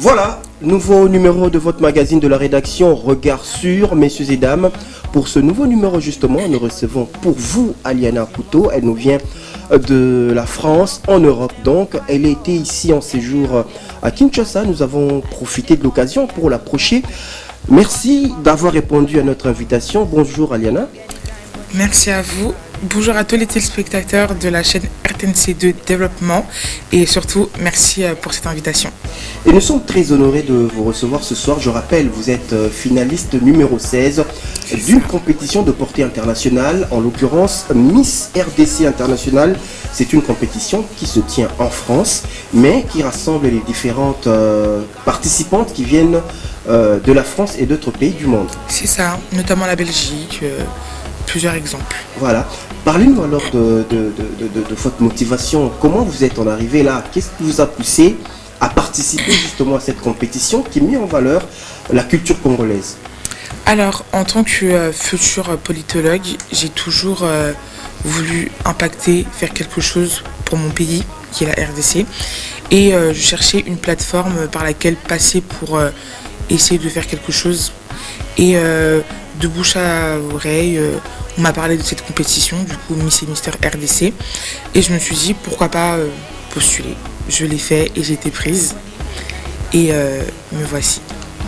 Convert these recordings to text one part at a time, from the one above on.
Voilà, nouveau numéro de votre magazine de la rédaction Regard sur, messieurs et dames. Pour ce nouveau numéro justement, nous recevons pour vous Aliana Couteau. Elle nous vient de la France, en Europe donc. Elle était ici en séjour à Kinshasa. Nous avons profité de l'occasion pour l'approcher. Merci d'avoir répondu à notre invitation. Bonjour Aliana. Merci à vous. Bonjour à tous les téléspectateurs de la chaîne RTNC2 Développement et surtout merci pour cette invitation. Et nous sommes très honorés de vous recevoir ce soir. Je rappelle, vous êtes finaliste numéro 16 d'une compétition de portée internationale, en l'occurrence Miss RDC International. C'est une compétition qui se tient en France, mais qui rassemble les différentes participantes qui viennent de la France et d'autres pays du monde. C'est ça, notamment la Belgique, plusieurs exemples. Voilà. Parlez-nous alors de votre motivation. Comment vous êtes en arrivé là? Qu'est-ce qui vous a poussé à participer justement à cette compétition qui met en valeur la culture congolaise? Alors, en tant que futur politologue, j'ai toujours voulu impacter, faire quelque chose pour mon pays, qui est la RDC. Et je cherchais une plateforme par laquelle passer pour essayer de faire quelque chose. Et de bouche à oreille, on m'a parlé de cette compétition, du coup Miss et Mister RDC. Et je me suis dit, pourquoi pas postuler. Je l'ai fait et j'ai été prise. Et me voici.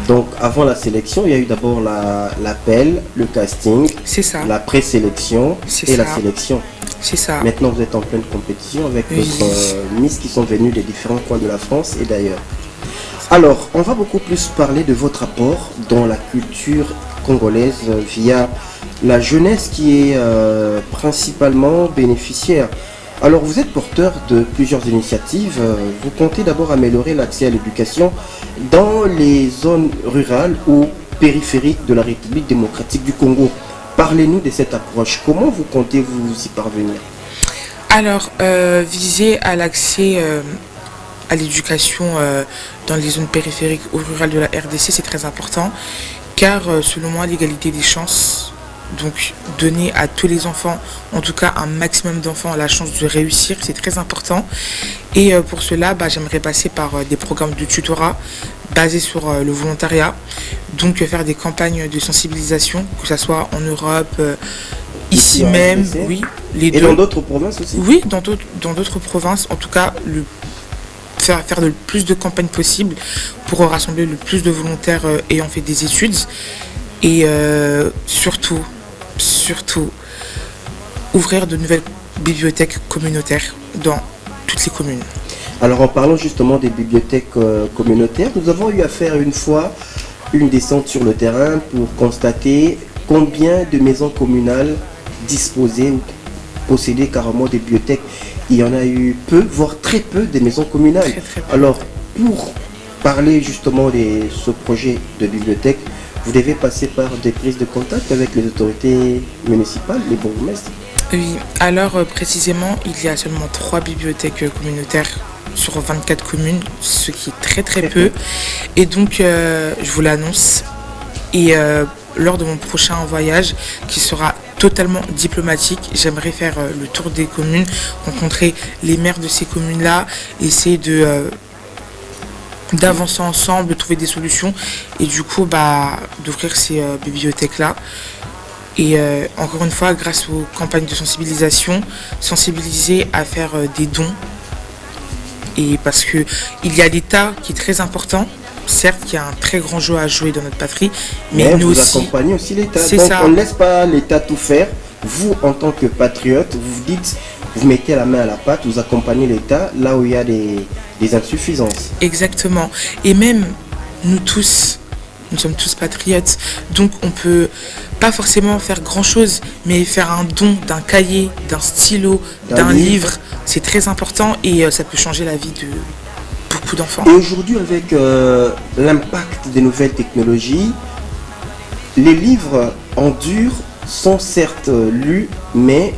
Donc avant la sélection, il y a eu d'abord l'appel, le casting, c'est ça. La présélection et la sélection. C'est ça. Maintenant vous êtes en pleine compétition avec d'autres Miss qui sont venus des différents coins de la France et d'ailleurs. Alors, on va beaucoup plus parler de votre apport dans la culture congolaise via la jeunesse qui est principalement bénéficiaire. Alors, vous êtes porteur de plusieurs initiatives. Vous comptez d'abord améliorer l'accès à l'éducation dans les zones rurales ou périphériques de la République démocratique du Congo. Parlez-nous de cette approche. Comment vous comptez vous y parvenir? Alors, viser à l'accès à l'éducation dans les zones périphériques ou rurales de la RDC, c'est très important, car selon moi, l'égalité des chances, donc donner à tous les enfants, en tout cas un maximum d'enfants, la chance de réussir, c'est très important. Et pour cela, j'aimerais passer par des programmes de tutorat basés sur le volontariat, donc faire des campagnes de sensibilisation, que ce soit en Europe, ici même, oui, les deux. Et dans d'autres provinces aussi? Oui, dans d'autres provinces, en tout cas, faire le plus de campagnes possible pour rassembler le plus de volontaires ayant fait des études et surtout ouvrir de nouvelles bibliothèques communautaires dans toutes les communes. Alors en parlant justement des bibliothèques communautaires, nous avons eu à faire une fois une descente sur le terrain pour constater combien de maisons communales disposaient ou possédaient carrément des bibliothèques. Il y en a eu peu, voire très peu, des maisons communales. Très peu. Alors, pour parler justement de ce projet de bibliothèque, vous devez passer par des prises de contact avec les autorités municipales, les bourgmestres. Oui, alors précisément, il y a seulement 3 bibliothèques communautaires sur 24 communes, ce qui est très peu. Et donc, je vous l'annonce. Et lors de mon prochain voyage, qui sera totalement diplomatique, j'aimerais faire le tour des communes, rencontrer les maires de ces communes-là, essayer d'avancer ensemble, de trouver des solutions et du coup d'ouvrir ces bibliothèques-là. Et encore une fois, grâce aux campagnes de sensibilisation, sensibiliser à faire des dons. Et parce que il y a l'État qui est très important. Certes, il y a un très grand jeu à jouer dans notre patrie, mais nous vous aussi. accompagnez aussi l'État. C'est Donc ça. on ne laisse pas l'État tout faire. Vous, en tant que patriote, vous dites, vous mettez la main à la pâte, vous accompagnez l'État là où il y a des insuffisances. Exactement. Et même nous tous, nous sommes tous patriotes, donc on peut pas forcément faire grand chose, mais faire un don d'un cahier, d'un stylo, d'un livre, c'est très important et ça peut changer la vie de beaucoup d'enfants. Et aujourd'hui, avec l'impact des nouvelles technologies, les livres en dur sont certes lus, mais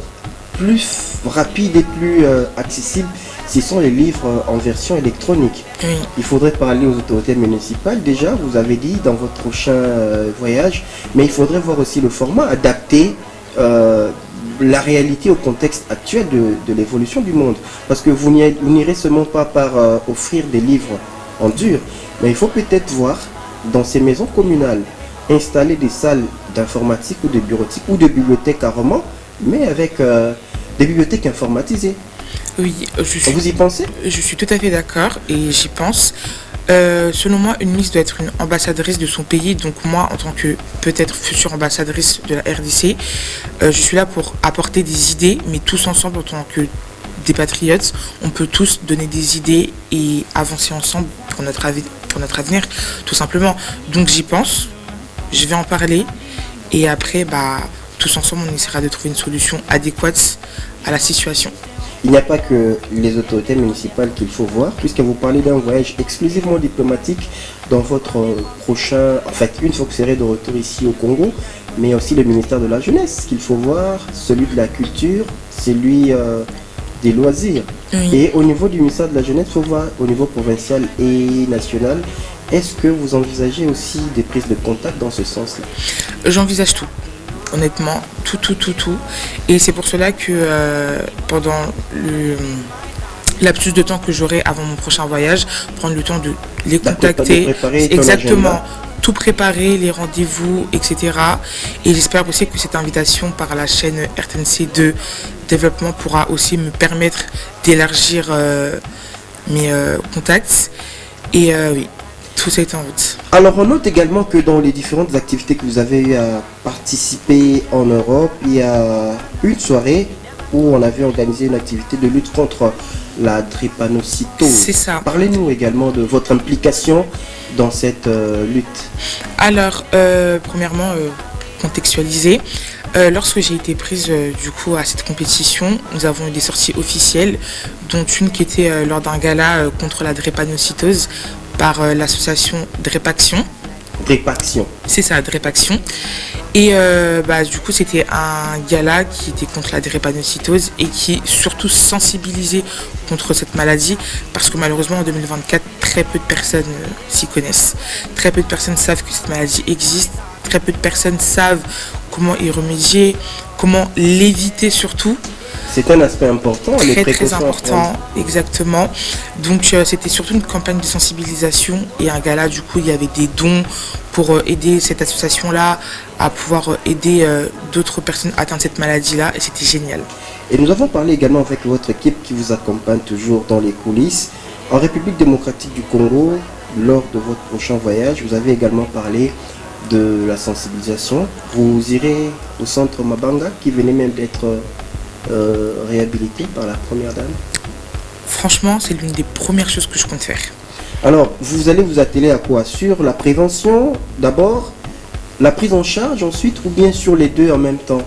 plus rapides et plus accessibles. Ce sont les livres en version électronique. Oui. Il faudrait parler aux autorités municipales. Déjà, vous avez dit dans votre prochain voyage, mais il faudrait voir aussi le format adapté la réalité au contexte actuel de l'évolution du monde. Parce que vous n'irez seulement pas par offrir des livres en dur. Mais il faut peut-être voir dans ces maisons communales installer des salles d'informatique ou de bureautique ou de bibliothèques carrément, mais avec des bibliothèques informatisées. Oui, Vous y pensez? je suis tout à fait d'accord et j'y pense. Selon moi, une Miss doit être une ambassadrice de son pays. Donc moi, en tant que peut-être future ambassadrice de la RDC, je suis là pour apporter des idées, mais tous ensemble en tant que des patriotes, on peut tous donner des idées et avancer ensemble pour notre avenir, tout simplement. Donc j'y pense, je vais en parler et après, tous ensemble, on essaiera de trouver une solution adéquate à la situation. Il n'y a pas que les autorités municipales qu'il faut voir, puisque vous parlez d'un voyage exclusivement diplomatique dans votre prochain, en fait, une fois que vous serez de retour ici au Congo, mais aussi le ministère de la Jeunesse qu'il faut voir, celui de la Culture, celui des loisirs. Oui. Et au niveau du ministère de la Jeunesse, il faut voir au niveau provincial et national, est-ce que vous envisagez aussi des prises de contact dans ce sens-là? J'envisage tout. Honnêtement, tout. Et c'est pour cela que pendant le lapsus de temps que j'aurai avant mon prochain voyage, prendre le temps de les contacter, de préparer ton exactement, agenda. tout préparer, les rendez-vous, etc. Et j'espère aussi que cette invitation par la chaîne RTNC de développement pourra aussi me permettre d'élargir mes contacts. Et oui, tout ça est en route. Alors on note également que dans les différentes activités que vous avez eu à participer en Europe, il y a une soirée où on avait organisé une activité de lutte contre la drépanocytose. C'est ça. Parlez-nous également de votre implication dans cette lutte. Alors, premièrement, contextualiser. Lorsque j'ai été prise du coup à cette compétition, nous avons eu des sorties officielles, dont une qui était lors d'un gala contre la drépanocytose par l'association Drépaction. Drépaction. C'est ça, Drépaction. Et du coup, c'était un gala qui était contre la drépanocytose et qui est surtout sensibilisé contre cette maladie parce que malheureusement en 2024, très peu de personnes s'y connaissent. Très peu de personnes savent que cette maladie existe. Très peu de personnes savent comment y remédier, comment l'éviter surtout. C'est un aspect important. Très important, exactement. Donc c'était surtout une campagne de sensibilisation et un gala, du coup il y avait des dons pour aider cette association-là à pouvoir aider d'autres personnes atteintes de cette maladie-là et c'était génial. Et nous avons parlé également avec votre équipe qui vous accompagne toujours dans les coulisses. En République démocratique du Congo, lors de votre prochain voyage, vous avez également parlé de la sensibilisation. Vous irez au centre Mabanga qui venait même d'être réhabilité par la première dame. Franchement, c'est l'une des premières choses que je compte faire. Alors, vous allez vous atteler à quoi? Sur la prévention d'abord, la prise en charge ensuite, ou bien sur les deux en même temps?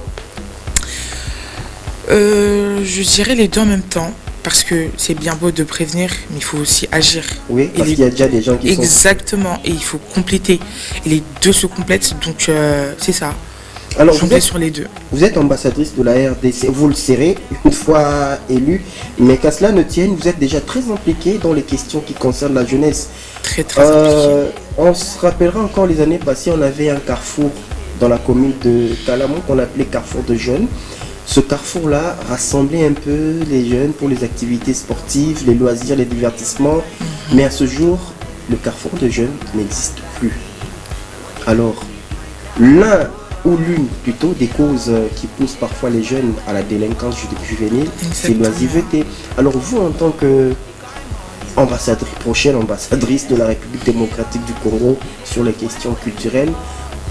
Je dirais les deux en même temps, parce que c'est bien beau de prévenir, mais il faut aussi agir. Oui, parce qu'il y a déjà des gens qui Exactement, et il faut compléter. Et les deux se complètent, donc c'est ça. Alors, je vais sur les deux. Vous êtes ambassadrice de la RDC, vous le serez une fois élu, mais qu'à cela ne tienne, vous êtes déjà très impliqué dans les questions qui concernent la jeunesse. Très impliqué. On se rappellera encore les années passées, on avait un carrefour dans la commune de Talamon qu'on appelait Carrefour de Jeunes. Ce carrefour-là rassemblait un peu les jeunes pour les activités sportives, les loisirs, les divertissements. Mais à ce jour, le carrefour de jeunes n'existe plus. Alors, l'un ou l'une plutôt des causes qui poussent parfois les jeunes à la délinquance juvénile, c'est l'oisiveté. Alors vous, en tant que prochaine ambassadrice de la République démocratique du Congo sur les questions culturelles,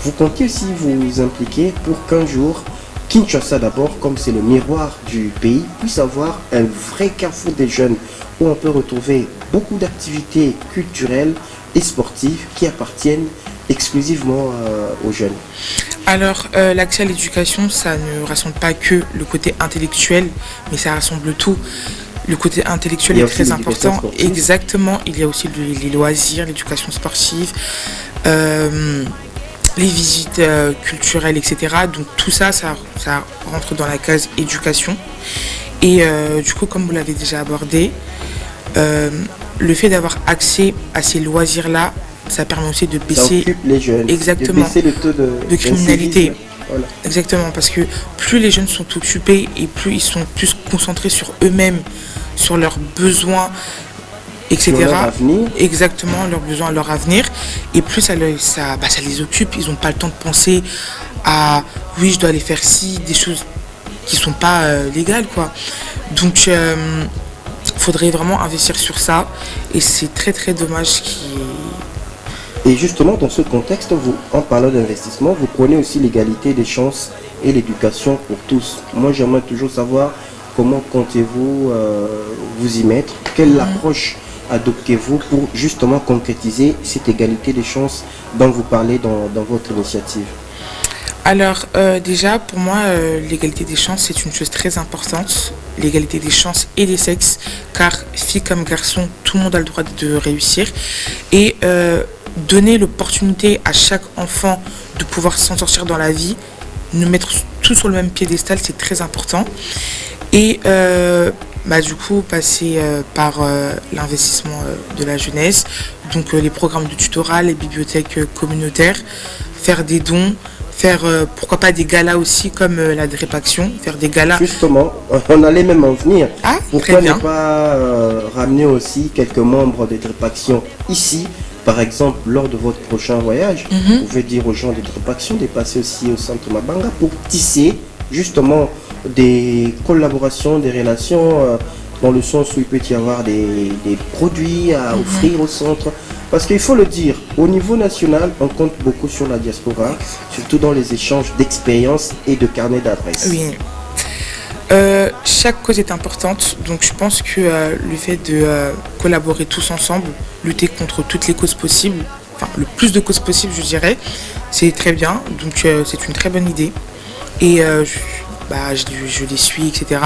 vous comptez aussi vous impliquer pour qu'un jour, Kinshasa d'abord, comme c'est le miroir du pays, puisse avoir un vrai carrefour des jeunes où on peut retrouver beaucoup d'activités culturelles et sportives qui appartiennent exclusivement aux jeunes. Alors, l'accès à l'éducation, ça ne rassemble pas que le côté intellectuel, mais ça rassemble tout. Le côté intellectuel est très important. Exactement, il y a aussi les loisirs, l'éducation sportive, les visites culturelles, etc. Donc tout ça, ça rentre dans la case éducation. Et du coup, comme vous l'avez déjà abordé, le fait d'avoir accès à ces loisirs-là, ça permet aussi de baisser, les jeunes, exactement, de baisser le taux de criminalité. Voilà. Exactement, parce que plus les jeunes sont occupés et plus ils sont plus concentrés sur eux-mêmes, sur leurs besoins, etc. Sur leur avenir. Exactement, leurs besoins, leur avenir. Et plus ça les occupe, ils n'ont pas le temps de penser à oui, je dois aller faire ci, des choses qui sont pas légales, quoi. Donc, faudrait vraiment investir sur ça. Et c'est très très dommage Et justement, dans ce contexte, en parlant d'investissement, vous prenez aussi l'égalité des chances et l'éducation pour tous. Moi, j'aimerais toujours savoir comment comptez-vous vous y mettre, quelle approche adoptez-vous pour justement concrétiser cette égalité des chances dont vous parlez dans votre initiative. Alors déjà pour moi l'égalité des chances c'est une chose très importante, l'égalité des chances et des sexes, car filles comme garçons tout le monde a le droit de réussir et donner l'opportunité à chaque enfant de pouvoir s'en sortir dans la vie, nous mettre tout sur le même piédestal, c'est très important. Et du coup passer par l'investissement de la jeunesse, donc les programmes de tutorat, les bibliothèques communautaires, faire des dons, faire pourquoi pas des galas aussi comme la Drépaction, faire des galas. Justement, on allait même en venir. Ah, pourquoi ne pas ramener aussi quelques membres de Drépaction ici, par exemple lors de votre prochain voyage, vous pouvez dire aux gens de Drépaction de passer aussi au centre Mabanga pour tisser justement des collaborations, des relations dans le sens où il peut y avoir des produits à offrir au centre. Parce qu'il faut le dire, au niveau national, on compte beaucoup sur la diaspora, surtout dans les échanges d'expériences et de carnets d'adresses. Oui. Chaque cause est importante, donc je pense que le fait de collaborer tous ensemble, lutter contre toutes les causes possibles, enfin le plus de causes possibles je dirais, c'est très bien, donc c'est une très bonne idée. Et je les suis, etc.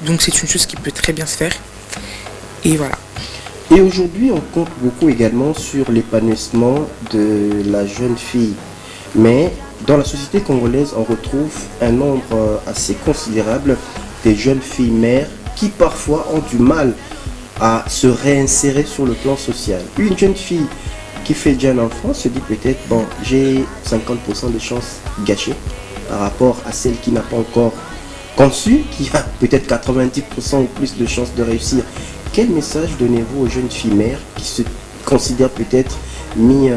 Donc c'est une chose qui peut très bien se faire. Et voilà. Et aujourd'hui, on compte beaucoup également sur l'épanouissement de la jeune fille. Mais dans la société congolaise, on retrouve un nombre assez considérable des jeunes filles mères qui parfois ont du mal à se réinsérer sur le plan social. Une jeune fille qui fait déjà un enfant se dit peut-être, bon, j'ai 50% de chances gâchées par rapport à celle qui n'a pas encore conçu, qui a peut-être 90% ou plus de chances de réussir. Quel message donnez-vous aux jeunes filles mères qui se considèrent peut-être mis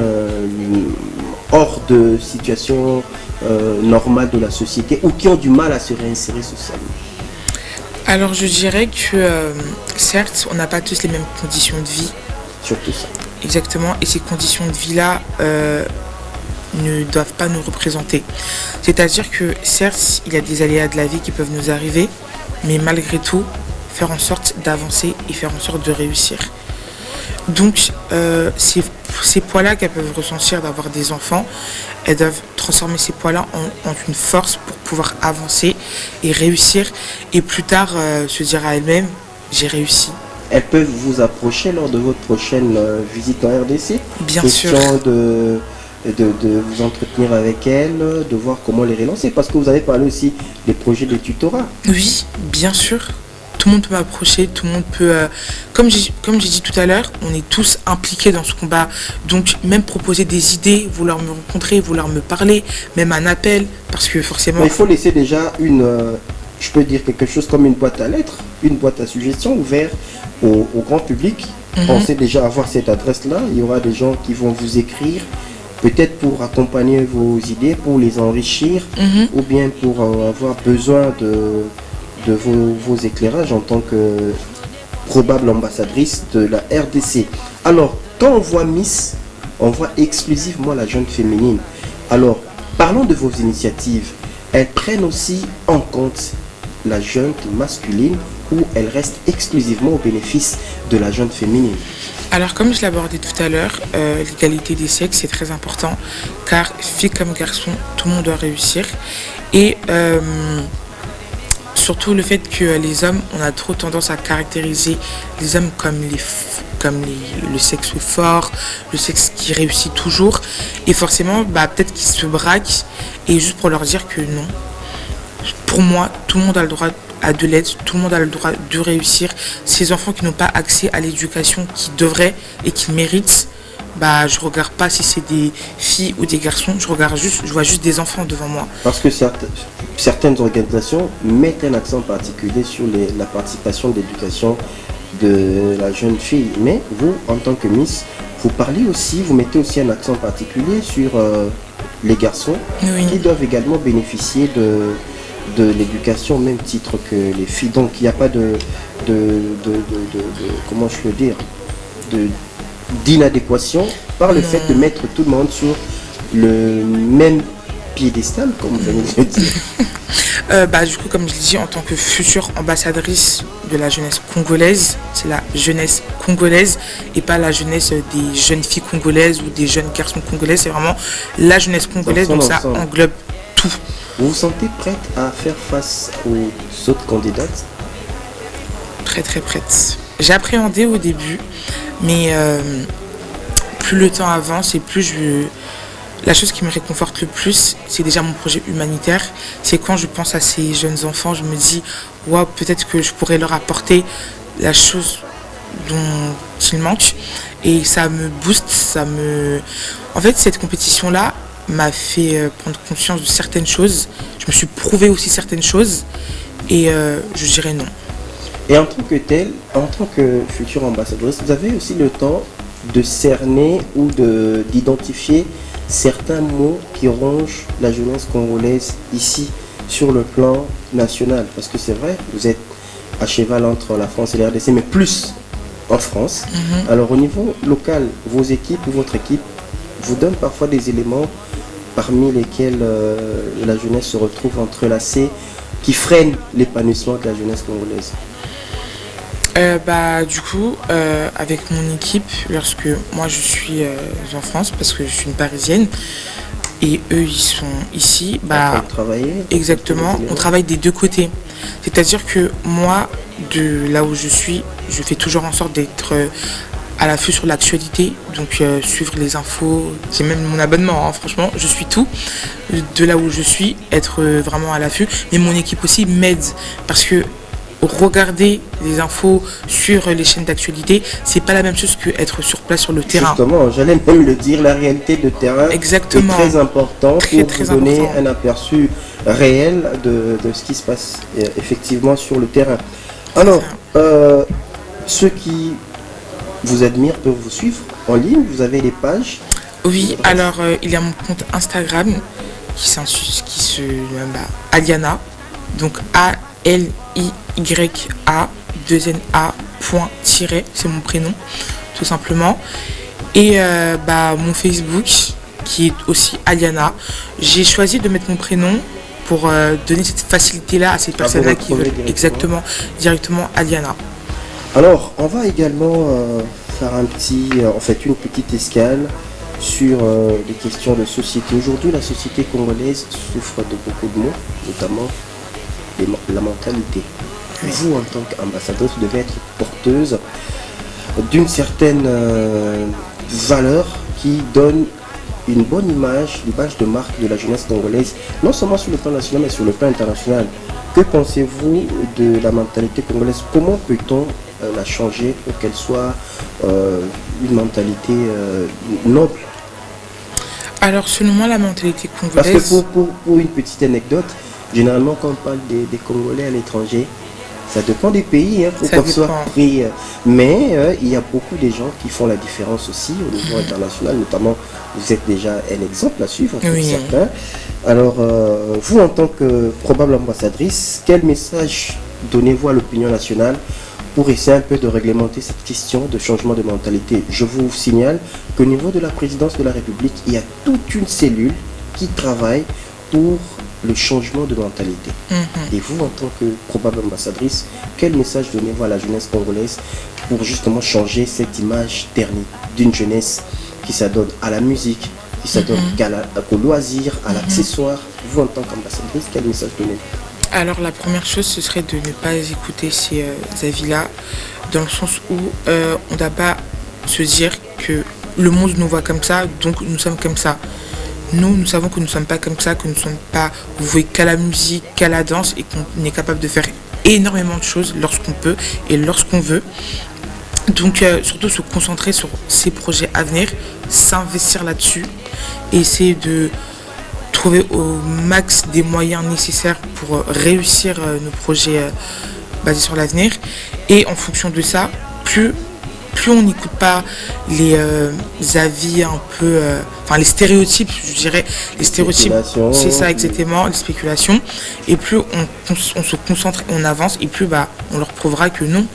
hors de situation normale de la société ou qui ont du mal à se réinsérer socialement? Alors je dirais que certes, on n'a pas tous les mêmes conditions de vie. Surtout ça. Exactement, et ces conditions de vie-là ne doivent pas nous représenter. C'est-à-dire que certes, il y a des aléas de la vie qui peuvent nous arriver, mais malgré tout, faire en sorte d'avancer et faire en sorte de réussir. Donc, ces poids-là qu'elles peuvent ressentir d'avoir des enfants, elles doivent transformer ces poids-là en une force pour pouvoir avancer et réussir. Et plus tard, se dire à elles-mêmes, j'ai réussi. Elles peuvent vous approcher lors de votre prochaine visite en RDC. Bien sûr. De vous entretenir avec elles, de voir comment les relancer. Parce que vous avez parlé aussi des projets de tutorat. Oui, bien sûr. Tout le monde peut m'approcher, tout le monde peut... Comme j'ai dit tout à l'heure, on est tous impliqués dans ce combat. Donc même proposer des idées, vouloir me rencontrer, vouloir me parler, même un appel, parce que forcément... Mais il faut laisser déjà je peux dire quelque chose comme une boîte à lettres, une boîte à suggestions ouverte au grand public. Pensez déjà avoir cette adresse-là. Il y aura des gens qui vont vous écrire, peut-être pour accompagner vos idées, pour les enrichir, ou bien pour avoir besoin de vos éclairages en tant que probable ambassadrice de la RDC. Alors, quand on voit Miss, on voit exclusivement la jeune féminine. Alors, parlons de vos initiatives. Elles prennent aussi en compte la jeune masculine ou elles restent exclusivement au bénéfice de la jeune féminine? Alors, comme je l'ai abordé tout à l'heure, l'égalité des sexes, c'est très important, car filles comme garçons, tout le monde doit réussir. Et surtout le fait que les hommes, on a trop tendance à caractériser les hommes comme le sexe fort, le sexe qui réussit toujours. Et forcément, peut-être qu'ils se braquent, et juste pour leur dire que non. Pour moi, tout le monde a le droit à de l'aide, tout le monde a le droit de réussir. Ces enfants qui n'ont pas accès à l'éducation qu'ils devraient et qu'ils méritent, je regarde pas si c'est des filles ou des garçons, je vois juste des enfants devant moi. Parce que certaines organisations mettent un accent particulier sur la participation d'éducation de la jeune fille. Mais vous, en tant que Miss, vous parlez aussi, vous mettez aussi un accent particulier sur les garçons Oui. qui doivent également bénéficier de l'éducation au même titre que les filles. Donc il n'y a pas comment je peux dire, de d'inadéquation par le fait de mettre tout le monde sur le même piédestal, comme vous venez de le dire. Du coup, comme je l'ai dit, en tant que future ambassadrice de la jeunesse congolaise, c'est la jeunesse congolaise et pas la jeunesse des jeunes filles congolaises ou des jeunes garçons congolais. C'est vraiment la jeunesse congolaise, donc ça englobe tout. Vous vous sentez prête à faire face aux autres candidates? Très très prête. J'ai appréhendé au début, mais plus le temps avance et plus la chose qui me réconforte le plus, c'est déjà mon projet humanitaire. C'est quand je pense à ces jeunes enfants, je me dis, waouh, peut-être que je pourrais leur apporter la chose dont ils manquent. Et ça me booste, En fait, cette compétition-là m'a fait prendre conscience de certaines choses. Je me suis prouvé aussi certaines choses. Et je dirais non. Et en tant que telle, en tant que future ambassadrice, vous avez aussi le temps de cerner ou d'identifier certains mots qui rongent la jeunesse congolaise ici sur le plan national. Parce que c'est vrai, vous êtes à cheval entre la France et la RDC, mais plus en France. Alors au niveau local, vos équipes ou votre équipe vous donne parfois des éléments parmi lesquels la jeunesse se retrouve entrelacée, qui freinent l'épanouissement de la jeunesse congolaise. Du coup, avec mon équipe, lorsque moi je suis en France, parce que je suis une Parisienne, et eux ils sont ici, exactement, on travaille des deux côtés. C'est-à-dire que moi, de là où je suis, je fais toujours en sorte d'être à l'affût sur l'actualité, donc suivre les infos, j'ai même mon abonnement, hein, franchement, je suis tout. De là où je suis, être vraiment à l'affût, mais mon équipe aussi m'aide, parce que regarder les infos sur les chaînes d'actualité, c'est pas la même chose que être sur place sur le terrain. Justement, j'allais même le dire, la réalité de terrain Exactement. est très importante pour vous donner un aperçu réel de ce qui se passe effectivement sur le terrain. Alors, ceux qui vous admirent peuvent vous suivre en ligne, vous avez des pages? Oui, alors il y a mon compte Instagram qui se Aliana, donc ALIYA 2NA point tiré, c'est mon prénom tout simplement, et mon Facebook qui est aussi Aliana. J'ai choisi de mettre mon prénom pour donner cette facilité là à ces personnes là qui veulent directement Aliana. Alors on va également faire une petite escale sur les questions de société. Aujourd'hui, la société congolaise souffre de beaucoup de maux, notamment la mentalité. Oui. Vous, en tant qu'ambassadrice, vous devez être porteuse d'une certaine valeur qui donne une bonne image de marque de la jeunesse congolaise, non seulement sur le plan national, mais sur le plan international. Que pensez-vous de la mentalité congolaise? Comment peut-on la changer pour qu'elle soit une mentalité noble? Alors, selon moi, la mentalité congolaise... Parce que pour une petite anecdote, généralement, quand on parle des Congolais à l'étranger, ça dépend des pays, pour qu'on soit pris. Mais il y a beaucoup de gens qui font la différence aussi au niveau international, notamment, vous êtes déjà un exemple à suivre pour certains. Alors, vous, en tant que probable ambassadrice, quel message donnez-vous à l'opinion nationale pour essayer un peu de réglementer cette question de changement de mentalité? Je vous signale qu'au niveau de la présidence de la République, il y a toute une cellule qui travaille pour le changement de mentalité. Et vous, en tant que probable ambassadrice, quel message donnez-vous à la jeunesse congolaise pour justement changer cette image ternie d'une jeunesse qui s'adonne à la musique, qui s'adonne au loisir, à l'accessoire? Vous, en tant qu'ambassadrice, quel message donnez-vous? Alors la première chose, ce serait de ne pas écouter ces avis-là, dans le sens où on ne doit pas se dire que le monde nous voit comme ça, donc nous sommes comme ça. Nous savons que nous ne sommes pas comme ça, que nous ne sommes pas voués qu'à la musique, qu'à la danse, et qu'on est capable de faire énormément de choses lorsqu'on peut et lorsqu'on veut. Donc surtout se concentrer sur ces projets à venir, s'investir là-dessus, et essayer de trouver au max des moyens nécessaires pour réussir nos projets basés sur l'avenir. Et en fonction de ça, plus on n'écoute pas les avis un peu, enfin les stéréotypes, je dirais, les stéréotypes, c'est ça exactement, les spéculations, et plus on se concentre et on avance, et plus on leur prouvera que non,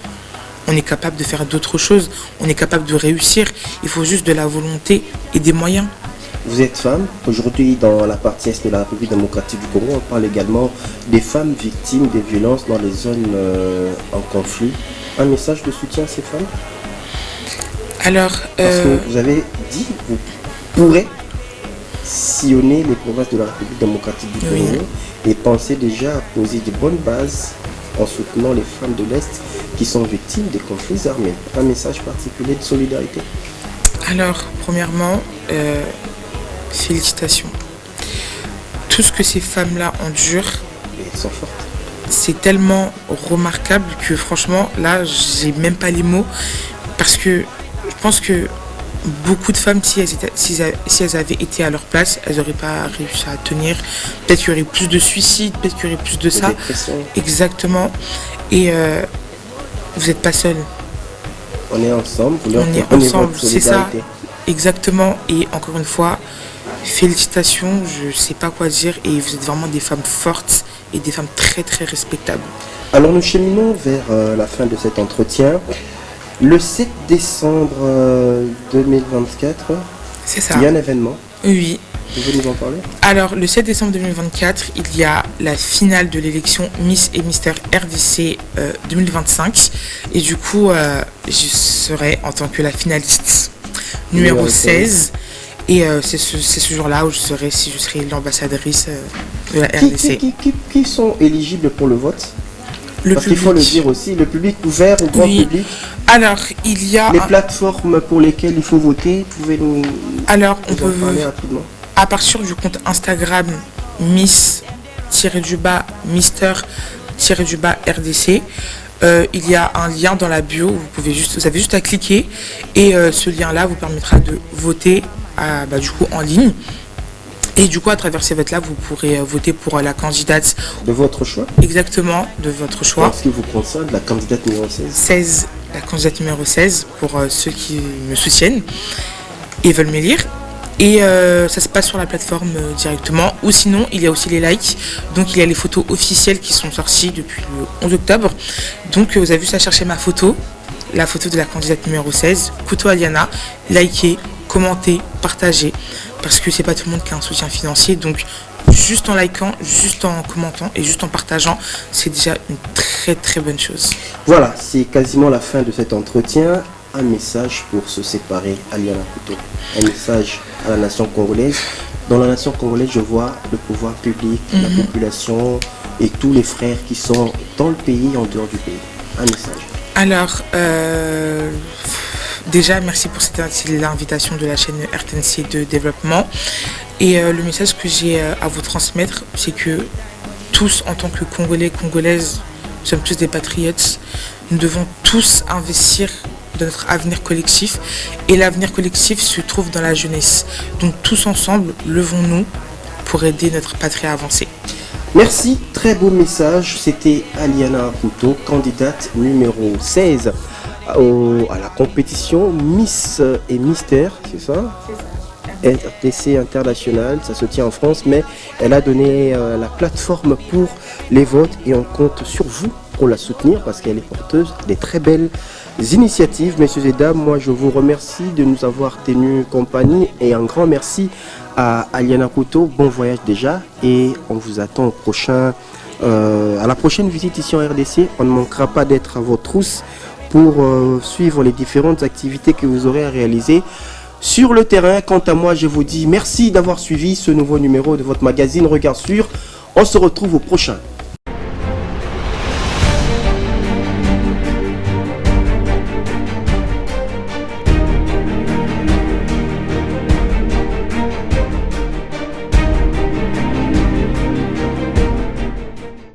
on est capable de faire d'autres choses, on est capable de réussir, il faut juste de la volonté et des moyens. Vous êtes femme. Aujourd'hui, dans la partie est de la République démocratique du Congo, on parle également des femmes victimes des violences dans les zones en conflit. Un message de soutien à ces femmes? Alors, parce que vous avez dit, vous pourrez sillonner les provinces de la République démocratique du Congo et penser déjà à poser de bonnes bases en soutenant les femmes de l'Est qui sont victimes des conflits armés. Un message particulier de solidarité? Alors, premièrement, félicitations. Tout ce que ces femmes-là endurent, elles sont fortes. C'est tellement remarquable que franchement, là, j'ai même pas les mots, parce que je pense que beaucoup de femmes, si elles avaient été à leur place, elles n'auraient pas réussi à tenir. Peut-être qu'il y aurait plus de suicides, peut-être qu'il y aurait plus de ça. Exactement. Et vous n'êtes pas seuls. On est ensemble. On est ensemble, c'est ça. Exactement. Et encore une fois, félicitations. Je ne sais pas quoi dire. Et vous êtes vraiment des femmes fortes et des femmes très très respectables. Alors nous cheminons vers la fin de cet entretien. Le 7 décembre 2024, c'est ça. Il y a un événement. Oui. Vous pouvez nous en parler? Alors, le 7 décembre 2024, il y a la finale de l'élection Miss et Mister RDC 2025. Et du coup, je serai en tant que la finaliste numéro 16. Et c'est ce jour-là où je serai l'ambassadrice de la RDC. Qui sont éligibles pour le vote? Parce qu'il faut le dire aussi, le public ouvert au grand public. Alors, il y a... Les plateformes pour lesquelles il faut voter, pouvez nous en parler rapidement? À partir du compte Instagram Miss-Mister-RDC, il y a un lien dans la bio, vous avez juste à cliquer et ce lien-là vous permettra de voter du coup en ligne. Et du coup, à travers ces votes-là, vous pourrez voter pour la candidate de votre choix. Exactement, de votre choix. Qu'est-ce qui vous concerne, la candidate numéro 16? La candidate numéro 16, pour ceux qui me soutiennent et veulent m'élire. Et ça se passe sur la plateforme directement. Ou sinon, il y a aussi les likes. Donc, il y a les photos officielles qui sont sorties depuis le 11 octobre. Donc, vous avez juste à chercher ma photo, la photo de la candidate numéro 16, Couto Aliana, liker, commenter, partager. Parce que c'est pas tout le monde qui a un soutien financier. Donc, juste en likant, juste en commentant et juste en partageant, c'est déjà une très très bonne chose. Voilà, c'est quasiment la fin de cet entretien. Un message pour se séparer, Aliana Couto. Un message à la nation congolaise. Dans la nation congolaise, je vois le pouvoir public, la population et tous les frères qui sont dans le pays, en dehors du pays. Un message. Alors, déjà, merci pour l'invitation de la chaîne RTNC de développement. Et le message que j'ai à vous transmettre, c'est que tous, en tant que Congolais, Congolaises, nous sommes tous des patriotes. Nous devons tous investir dans notre avenir collectif. Et l'avenir collectif se trouve dans la jeunesse. Donc tous ensemble, levons-nous pour aider notre patrie à avancer. Merci, très beau message. C'était Aliana Couto, candidate numéro 16 à la compétition Miss et Mister, c'est ça? C'est ça. RTC International, ça se tient en France, mais elle a donné la plateforme pour les votes et on compte sur vous pour la soutenir parce qu'elle est porteuse des très belles initiatives. Messieurs et dames, moi je vous remercie de nous avoir tenu compagnie et un grand merci à Aliana Couto. Bon voyage déjà et on vous attend à la prochaine visite ici en RDC. On ne manquera pas d'être à vos trousses pour suivre les différentes activités que vous aurez à réaliser sur le terrain. Quant à moi, je vous dis merci d'avoir suivi ce nouveau numéro de votre magazine Regard Sûr. On se retrouve au prochain.